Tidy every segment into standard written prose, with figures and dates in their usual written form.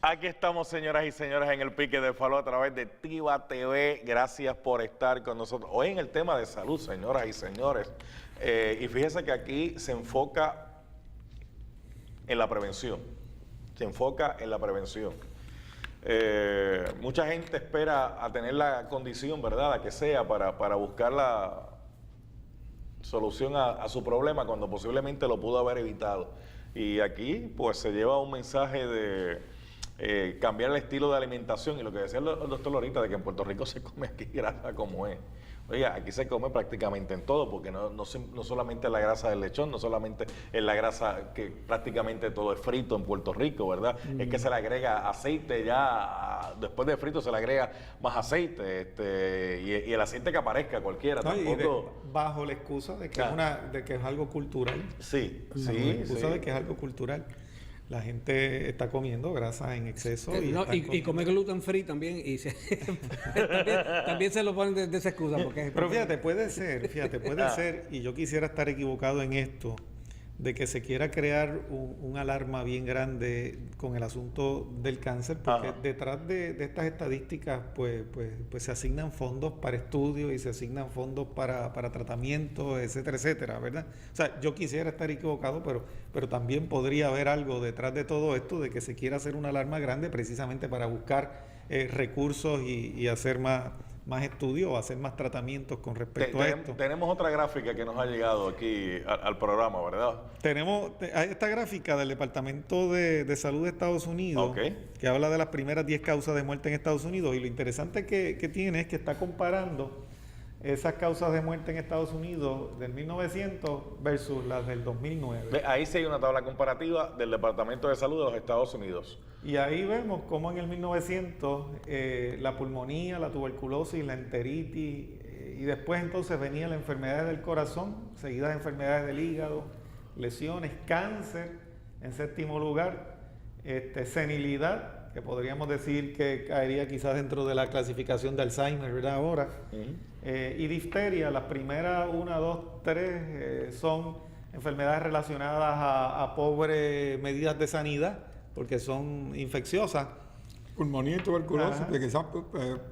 Aquí estamos, señoras y señores, en el Pique del Falú a través de Tiva TV. Gracias por estar con nosotros. Hoy en el tema de salud, señoras y señores. Y fíjense que aquí se enfoca en la prevención. Se enfoca en la prevención. Mucha gente espera a tener la condición, ¿verdad?, la que sea, para buscar la solución a su problema cuando posiblemente lo pudo haber evitado. Y aquí, pues, se lleva un mensaje de cambiar el estilo de alimentación, y lo que decía el doctor ahorita, de que en Puerto Rico se come aquí grasa como es. Oiga, aquí se come prácticamente en todo, porque no solamente la grasa del lechón, no solamente es la grasa que prácticamente todo es frito en Puerto Rico, ¿verdad? Es que se le agrega aceite ya, después de frito se le agrega más aceite, y el aceite que aparezca cualquiera, tampoco. Bajo la excusa de que, de que es algo cultural. Sí, bajo la excusa de que es algo cultural. La gente está comiendo grasa en exceso. Y come gluten free también. Y también se lo ponen de esa excusa. Pero fíjate, puede ser, y yo quisiera estar equivocado en esto, de que se quiera crear un alarma bien grande con el asunto del cáncer, porque detrás de estas estadísticas pues se asignan fondos para estudios y se asignan fondos para tratamientos, etcétera, etcétera, ¿verdad? O sea, yo quisiera estar equivocado, pero también podría haber algo detrás de todo esto, de que se quiera hacer una alarma grande precisamente para buscar recursos y hacer más estudios o hacer más tratamientos con respecto a esto. Tenemos otra gráfica que nos ha llegado aquí al programa, ¿verdad? Tenemos esta gráfica del Departamento de Salud de Estados Unidos, que habla de las primeras 10 causas de muerte en Estados Unidos, y lo interesante que tiene es que está comparando esas causas de muerte en Estados Unidos del 1900 versus las del 2009. Ahí sí hay una tabla comparativa del Departamento de Salud de los Estados Unidos. Y ahí vemos cómo en el 1900 la pulmonía, la tuberculosis, la enteritis, y después entonces venían las enfermedades del corazón, seguidas de enfermedades del hígado, lesiones, cáncer en séptimo lugar, senilidad, que podríamos decir que caería quizás dentro de la clasificación de Alzheimer, ¿verdad? Ahora. Y difteria, las primeras 1, 2, 3 son enfermedades relacionadas a pobres medidas de sanidad, porque son infecciosas. Pulmonía y tuberculosis,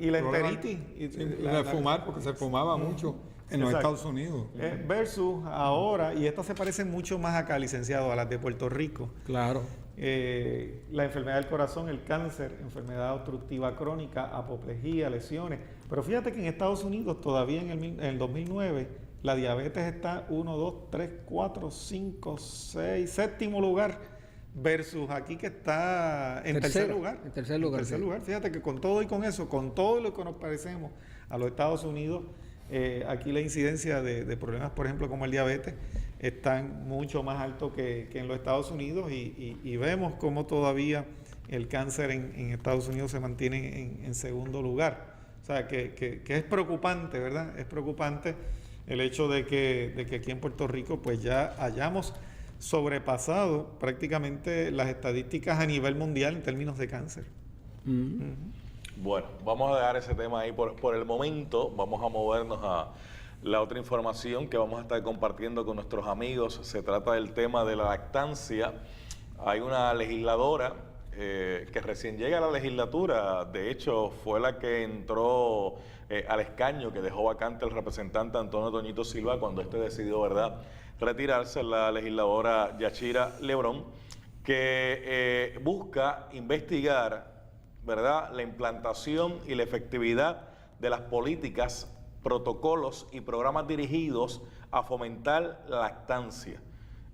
y la enteritis. De fumar, porque se fumaba mucho en los Estados Unidos. Versus ahora, y estas se parecen mucho más acá, licenciado, a las de Puerto Rico. Claro. La enfermedad del corazón, el cáncer, enfermedad obstructiva crónica, apoplejía, lesiones. Pero fíjate que en Estados Unidos todavía en el 2009 la diabetes está 1, 2, 3, 4, 5, 6, séptimo lugar, versus aquí que está en tercer lugar. En tercer lugar. Fíjate que con todo y con eso, con todo lo que nos parecemos a los Estados Unidos, aquí la incidencia de problemas, por ejemplo, como el diabetes, están mucho más altos que en los Estados Unidos, y vemos cómo todavía el cáncer en Estados Unidos se mantiene en segundo lugar. O sea, que es preocupante, ¿verdad? Es preocupante el hecho de que aquí en Puerto Rico pues ya hayamos sobrepasado prácticamente las estadísticas a nivel mundial en términos de cáncer. Bueno, vamos a dejar ese tema ahí por el momento. Vamos a movernos a la otra información que vamos a estar compartiendo con nuestros amigos. Se trata del tema de la lactancia. Hay una legisladora que recién llega a la legislatura, de hecho fue la que entró al escaño que dejó vacante el representante Antonio Toñito Silva cuando decidió, ¿verdad?, retirarse, la legisladora Yachira Lebrón, que busca investigar, ¿verdad?, la implantación y la efectividad de las políticas, protocolos y programas dirigidos a fomentar la lactancia.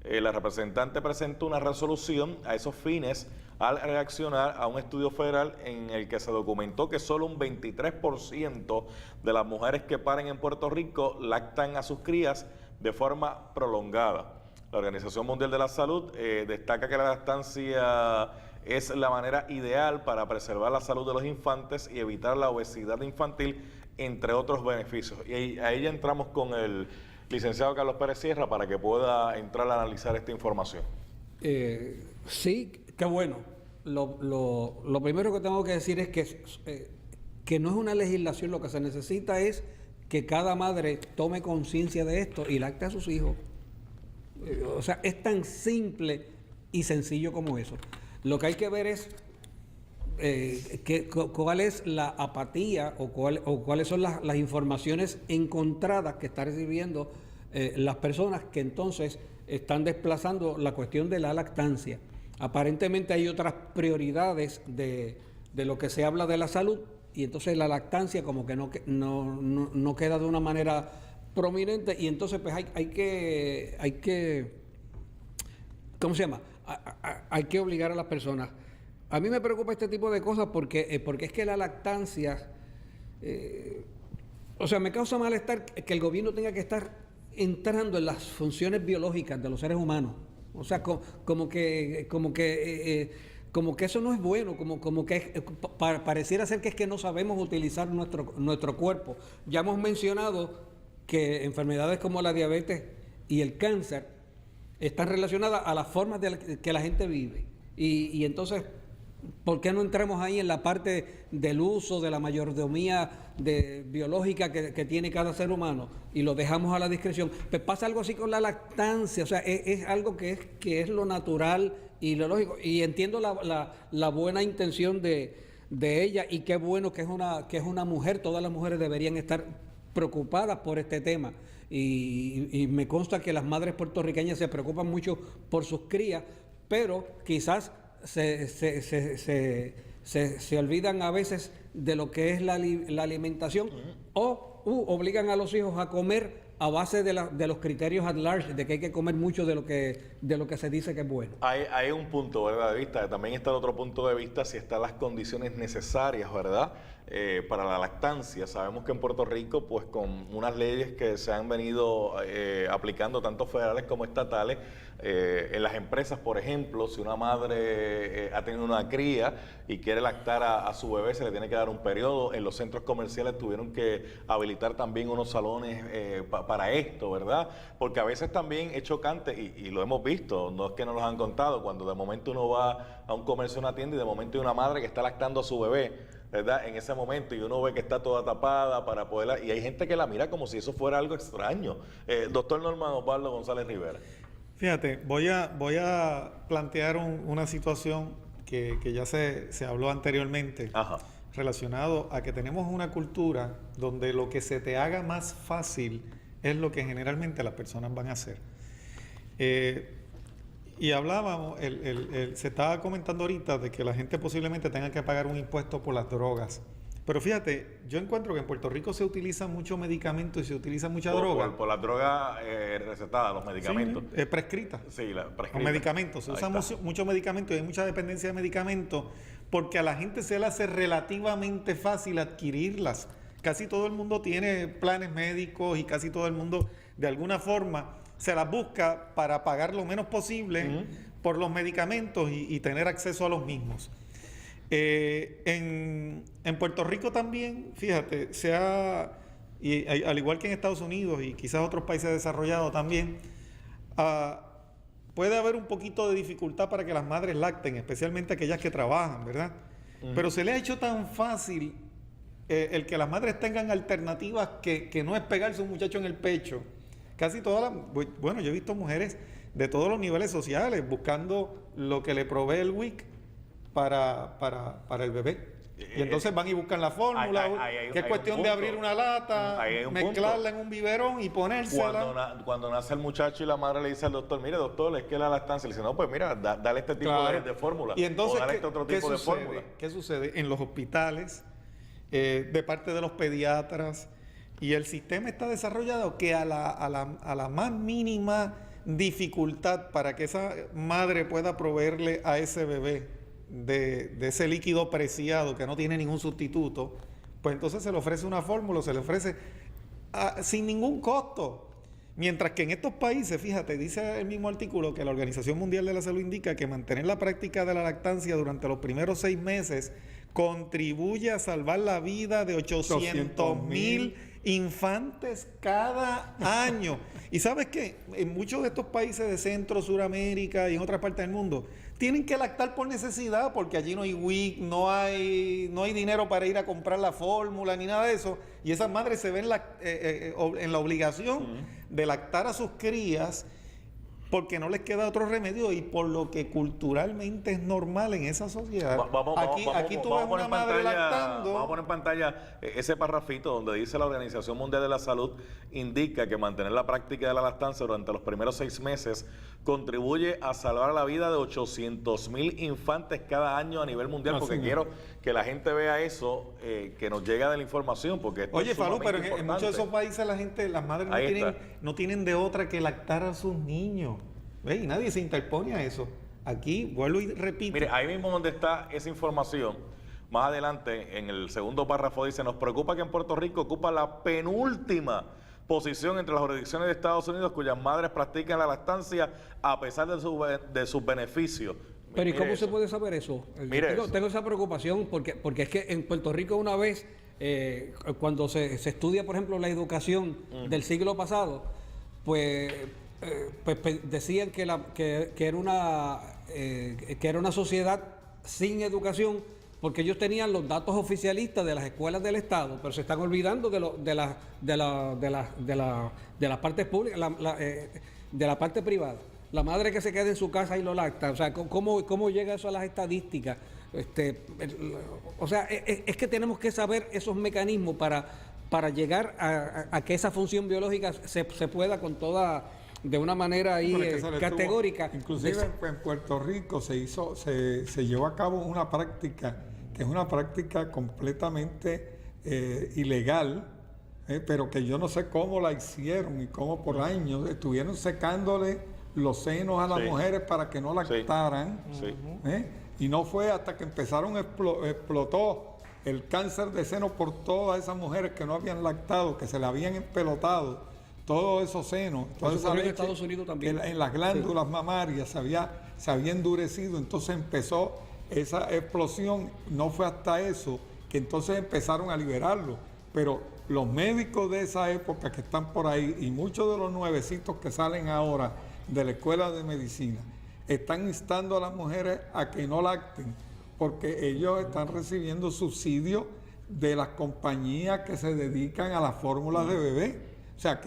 La representante presentó una resolución a esos fines al reaccionar a un estudio federal en el que se documentó que solo un 23% de las mujeres que paren en Puerto Rico lactan a sus crías de forma prolongada. La Organización Mundial de la Salud destaca que la lactancia es la manera ideal para preservar la salud de los infantes y evitar la obesidad infantil, entre otros beneficios. Y ahí ya entramos con el licenciado Carlos Pérez Sierra para que pueda entrar a analizar esta información. Sí, qué bueno. Lo primero que tengo que decir es que no es una legislación, lo que se necesita es que cada madre tome conciencia de esto y lacte a sus hijos. O sea, es tan simple y sencillo como eso. Lo que hay que ver es cuál es la apatía o cuáles son las informaciones encontradas que están recibiendo las personas que entonces están desplazando la cuestión de la lactancia. Aparentemente hay otras prioridades de lo que se habla de la salud, y entonces la lactancia como que no queda de una manera prominente, y entonces pues hay que ¿cómo se llama? Hay que obligar a las personas. A mí me preocupa este tipo de cosas porque es que la lactancia, o sea, me causa malestar que el gobierno tenga que estar entrando en las funciones biológicas de los seres humanos. O sea, como que eso no es bueno, como que pareciera ser que es que no sabemos utilizar nuestro cuerpo. Ya hemos mencionado que enfermedades como la diabetes y el cáncer están relacionadas a las formas que la gente vive. Y entonces, ¿por qué no entramos ahí en la parte del uso de la mayordomía biológica que tiene cada ser humano y lo dejamos a la discreción? Pues pasa algo así con la lactancia, o sea, es algo que es lo natural y lo lógico. Y entiendo la buena intención de ella, y qué bueno que es una mujer. Todas las mujeres deberían estar preocupadas por este tema. Y me consta que las madres puertorriqueñas se preocupan mucho por sus crías, pero quizás se olvidan a veces de lo que es la alimentación, o obligan a los hijos a comer a base de los criterios at large, de que hay que comer mucho de lo que se dice que es bueno. Hay un punto, ¿verdad?, de vista. También está el otro punto de vista, si están las condiciones necesarias, ¿verdad?, para la lactancia. Sabemos que en Puerto Rico, pues con unas leyes que se han venido aplicando tanto federales como estatales, en las empresas, por ejemplo, si una madre ha tenido una cría y quiere lactar a su bebé, se le tiene que dar un periodo. En los centros comerciales tuvieron que habilitar también unos salones para esto, ¿verdad? Porque a veces también es chocante, y lo hemos visto, no es que nos lo han contado, cuando de momento uno va a un comercio, a una tienda, y de momento hay una madre que está lactando a su bebé, ¿verdad?, en ese momento, y uno ve que está toda tapada para poderla, y hay gente que la mira como si eso fuera algo extraño. Doctor Norman Osvaldo González Rivera. Fíjate, voy a plantear una situación que ya se habló anteriormente. Ajá. Relacionado a que tenemos una cultura donde lo que se te haga más fácil es lo que generalmente las personas van a hacer. Y hablábamos, se estaba comentando ahorita de que la gente posiblemente tenga que pagar un impuesto por las drogas. Pero fíjate, yo encuentro que en Puerto Rico se utiliza mucho medicamento y se utiliza mucha droga. Por las drogas recetadas, los medicamentos. Sí, prescritas. Sí, prescritas. Los medicamentos. Se usa mucho medicamento, y hay mucha dependencia de medicamentos porque a la gente se le hace relativamente fácil adquirirlas. Casi todo el mundo tiene planes médicos y casi todo el mundo, de alguna forma, se las busca para pagar lo menos posible por los medicamentos y tener acceso a los mismos. En Puerto Rico también, fíjate, al igual que en Estados Unidos y quizás otros países desarrollados también, puede haber un poquito de dificultad para que las madres lacten, especialmente aquellas que trabajan, ¿verdad? Pero se le ha hecho tan fácil el que las madres tengan alternativas que no es pegarse un muchacho en el pecho. Casi todas bueno, yo he visto mujeres de todos los niveles sociales buscando lo que le provee el WIC para el bebé. Y entonces van y buscan la fórmula, que es cuestión de abrir una lata, mezclarla en un biberón y ponérsela. Cuando nace el muchacho y la madre le dice al doctor, mire doctor, es que la lactancia, le dice, no, pues mira, dale este tipo de fórmula. Y entonces, o dale este otro tipo de fórmula. ¿Qué sucede? En los hospitales, de parte de los pediatras, y el sistema está desarrollado que a la más mínima dificultad para que esa madre pueda proveerle a ese bebé de ese líquido preciado que no tiene ningún sustituto, pues entonces se le ofrece una fórmula, se le ofrece sin ningún costo. Mientras que en estos países, fíjate, dice el mismo artículo que la Organización Mundial de la Salud indica que mantener la práctica de la lactancia durante los primeros 6 meses contribuye a salvar la vida de 800,000 infantes cada año. Y ¿sabes qué? En muchos de estos países de Centro, Suramérica y en otras partes del mundo, tienen que lactar por necesidad, porque allí no hay WIC, no hay dinero para ir a comprar la fórmula ni nada de eso. Y esas madres se ven en la obligación de lactar a sus crías, porque no les queda otro remedio y por lo que culturalmente es normal en esa sociedad. Aquí tú ves una madre lactando. Vamos a poner en pantalla ese parrafito donde dice la Organización Mundial de la Salud indica que mantener la práctica de la lactancia durante los primeros 6 meses contribuye a salvar la vida de 800,000 infantes cada año a nivel mundial, porque quiero que la gente vea eso, que nos llega de la información, porque esto Oye, es Falú, pero en importante. muchos de esos países las madres no tienen de otra que lactar a sus niños. ¿Ve? Y nadie se interpone a eso. Aquí, vuelvo y repito. Mire, ahí mismo donde está esa información, más adelante, en el segundo párrafo dice, nos preocupa que en Puerto Rico ocupa la penúltima posición entre las jurisdicciones de Estados Unidos cuyas madres practican la lactancia a pesar de sus beneficios. Pero ¿y cómo se puede saber eso? Tengo esa preocupación porque es que en Puerto Rico una vez, cuando se estudia, por ejemplo, la educación del siglo pasado, pues decían que era una sociedad sin educación, porque ellos tenían los datos oficialistas de las escuelas del Estado, pero se están olvidando de las partes públicas, de la parte privada. La madre que se queda en su casa y lo lacta, o sea, ¿cómo llega eso a las estadísticas? O sea, es que tenemos que saber esos mecanismos para llegar a que esa función biológica se pueda con toda, de una manera ahí categórica. Inclusive en Puerto Rico se llevó a cabo una práctica que es una práctica completamente ilegal, pero que yo no sé cómo la hicieron y cómo por años estuvieron secándole los senos a las mujeres para que no lactaran. Y no fue hasta que explotó el cáncer de seno por todas esas mujeres que no habían lactado, que se le habían empelotado todos esos senos, toda esa leche, en Estados Unidos también. En las glándulas mamarias se había endurecido, entonces empezó esa explosión. No fue hasta eso que entonces empezaron a liberarlo, pero los médicos de esa época que están por ahí y muchos de los nuevecitos que salen ahora de la escuela de medicina están instando a las mujeres a que no lacten, porque ellos están recibiendo subsidios de las compañías que se dedican a las fórmulas de bebé. O sea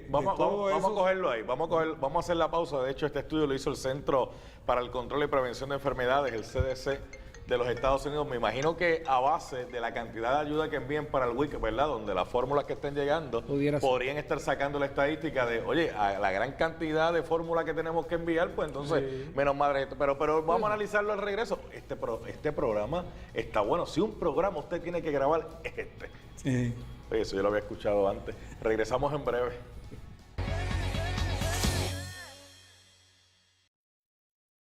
vamos a cogerlo ahí, vamos a hacer la pausa. De hecho, este estudio lo hizo el Centro para el Control y Prevención de Enfermedades, el CDC de los Estados Unidos. Me imagino que a base de la cantidad de ayuda que envíen para el WIC, ¿verdad?, donde las fórmulas que estén llegando podrían estar sacando la estadística de, oye, a la gran cantidad de fórmulas que tenemos que enviar, pues entonces menos madre. Pero vamos a analizarlo al regreso. Este programa está bueno. Si un programa usted tiene que grabar, es este. Sí. Eso yo lo había escuchado antes. Regresamos en breve.